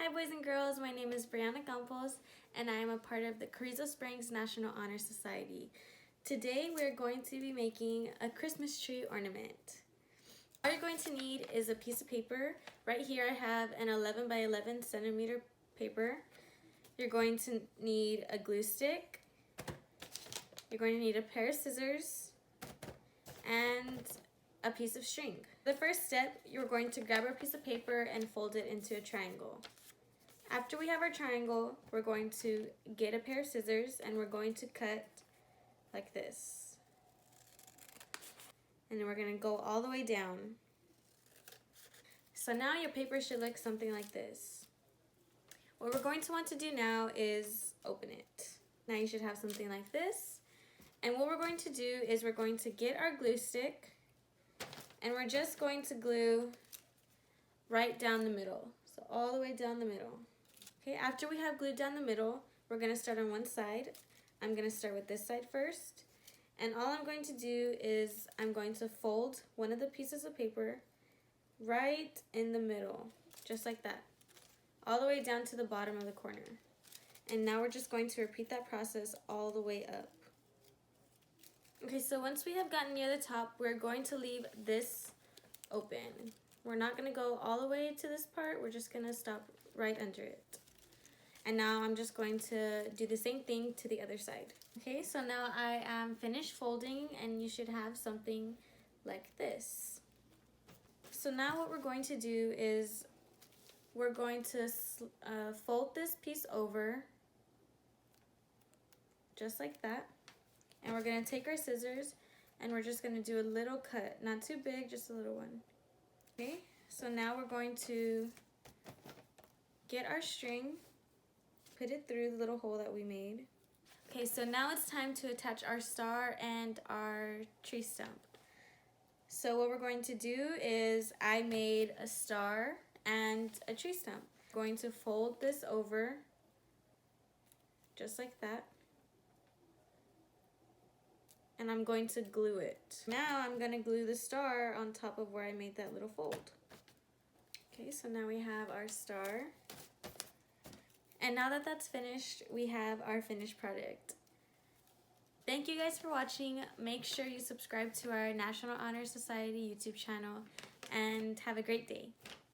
Hi boys and girls, my name is Brianna Campos and I am a part of the Carrizo Springs National Honor Society. Today we're going to be making a Christmas tree ornament. All you're going to need is a piece of paper. Right here I have an 11 by 11 centimeter paper. You're going to need a glue stick. You're going to need a pair of scissors and a piece of string. The first step, you're going to grab our piece of paper and fold it into a triangle. After we have our triangle, we're going to get a pair of scissors and we're going to cut like this. And then we're going to go all the way down. So now your paper should look something like this. What we're going to want to do now is open it. Now you should have something like this. And what we're going to do is we're going to get our glue stick and we're just going to glue right down the middle. So all the way down the middle. Okay, after we have glued down the middle, we're going to start on one side. I'm going to start with this side first. And all I'm going to do is I'm going to fold one of the pieces of paper right in the middle, just like that, all the way down to the bottom of the corner. And now we're just going to repeat that process all the way up. Okay, so once we have gotten near the top, we're going to leave this open. We're not going to go all the way to this part, we're just going to stop right under it. And now I'm just going to do the same thing to the other side. Okay, so now I am finished folding and you should have something like this. So now what we're going to do is we're going to fold this piece over just like that. And we're going to take our scissors and we're just going to do a little cut, not too big, just a little one. Okay, so now we're going to get our string, put it through the little hole that we made. Okay, so now it's time to attach our star and our tree stump. So what we're going to do is I made a star and a tree stump. I'm going to fold this over just like that. And I'm going to glue it. Now I'm going to glue the star on top of where I made that little fold. Okay, so now we have our star. And now that that's finished, we have our finished product. Thank you guys for watching. Make sure you subscribe to our National Honor Society YouTube channel and have a great day.